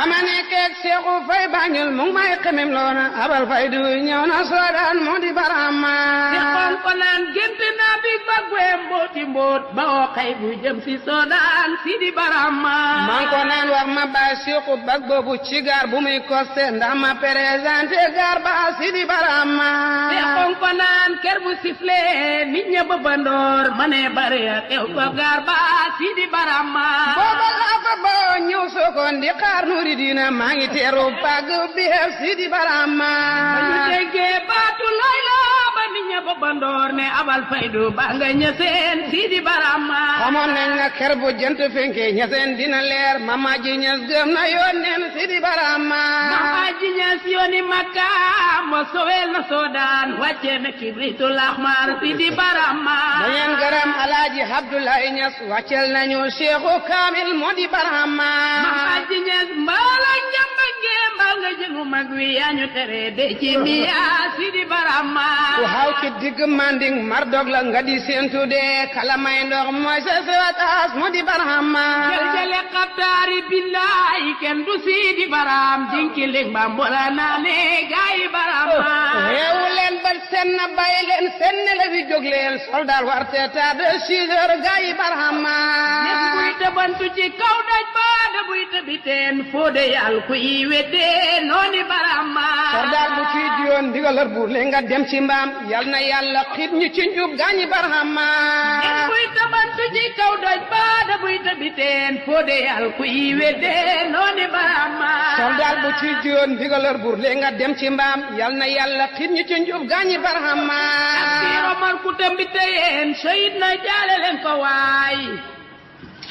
ba ma nekkeeg Seexu Fay Bañul mu ngi may xemem loona abal fay du ñëw na soodaan moo di barama Seexoon ko naan gént naa bi bagwee mbooti mboot ba oo xay bu jëm si soodaan si di barama man ko naan wax ma ba Seexu bag boobu ci gaar bu muy koste ndax ma présenté gaar ba si di barama Seexoon ko naan ker bu sifle nit ña bëbandoor ma ne bari a xew ko gaar ba si di barama booba laa fa boo ñëw Sokone di xaar nuuri diina maa ngi teeru pag bi xew si di barama ñu déggee baatu lay la ba nit ña bëbandoor ne abal faydu ba nga ñeseen si di barama xamoon nañ na ker bu jant fenke ñeseen dina leer mama ji ñes gëm na yónneen si di barama mama ji ñes yooni makka mo sowel na soodaan wàcce na kibritul ahmar si di barama dañeen gërëm alaaji Abdoulaye Ñas wàccel nañu Seexu Kaamil moo di barama mama ji ñes mbaala njamba mbal nga jëngu mag wi yaa ñu tere de ci miya si di barama ku xaw ci digg manding mar dog la nga di seentu de kala may ndox mooy sa sewataas moo di barama jëljële xabtaari billaay kenn du si di baram jinki lig mbambola naane gaayi barama yeewu leen ba sen na bàyyi leen sen ne la bi jóg leen soldat warte ta de 6 heures gaayi barama ñes buy tëbantu ci kaw daj ba da buy tëbiteen foo de yàll ku yi wedde nooni barama soldat bu ci diyoon ndigalal buur le nga dem ci mbaam yal na yàlla xiit ñu ci njub gaañi barama ñes buy tëbantu ci kaw daj ba da buy tëbiteen foo de yàll ku yi wedde nooni barama soldat bu ci diyoon ndigalal buur le nga dem ci mbaam yal na yàlla xiit ñu ci njub gaañi barama Tafsir Omar ku tëmbite yeen seyit na jaale leen ko waay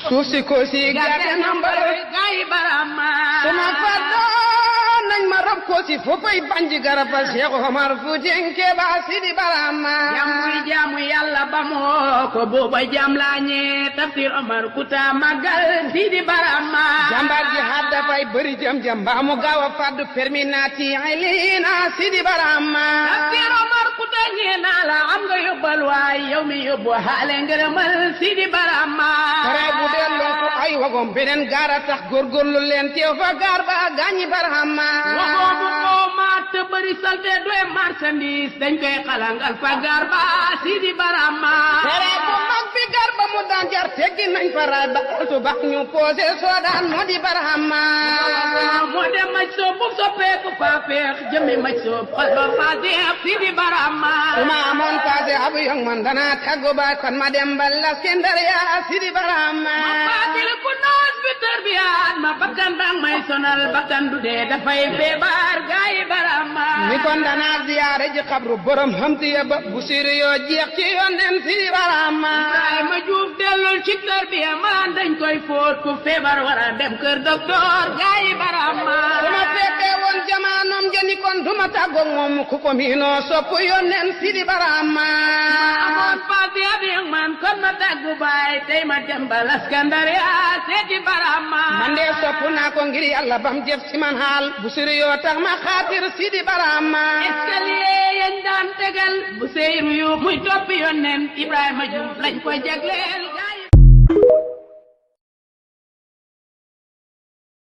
suuf si ko si gàtte na mbal gaayi barama suma fàttoon nañ ma rob ko si foofay banji garaba Cheikh Omar Fuuti Keba Sidi Barama jamuy jaamu yàlla ba moo ko booba jam laañee Tafsir Omar Kuta magal Sidi Barama jambar ji hadda fay bëri jam mbaa mu gaaw a faddu perminati ilina Sidi Barama Tafsir Omar Kuta ñee naa la am nga yóbbal waay yow mi yóbbu xaale ngërëmal Sidi Barama delloo ko ay wagom beneen gaara tax góorgóorlu leen teew fa gaar ba gaañi barahama wagoomu koo maat te bëri salte doy marchandise dañ koy xalangal fa gaar ba Sidi Barama tere bu mag bi gaar ba mu daan jar teggi nañ fa raay ba altu bax ñu posé soodaan moo di barahama moo dem maj soob bu soppeeku faa feex jëmmi maj soob xol ba faa deex Sidi Barama suma amoon passé abu yong man dana taggu ba kon ma dem ba Laskindariya Sidi Barama ma faatil ku naas bi tërbiyaat ma bakkan bang may sonal bakkan du dee dafay feebar gaayi Barama ni kon dana ziyaare ji xabru borom hamtiya ba bu siri yoo jeex ci yónneen Sidi Barama Ibrahima Juuf dellul ci tërbiya maan dañ koy fóot ku feebar wara dem kër docteur gaayi Barama suma fekkee woon jamaanom jani kon duma tàggoog moom ku ko miinoo sopp yónneen Sidi Barama amoon paase abi man kon ma tàggu baay tey ma dem ba Laskindariya seeti Barama man de sopp naa ko ngir yàlla bam jëf ci man xaal bu siri yoo tax ma xaatir Sidi Barama escalier yañ daan tegal bu seyru yu muy toppi yónneen Ibrahima Juuf lañ ko jagleel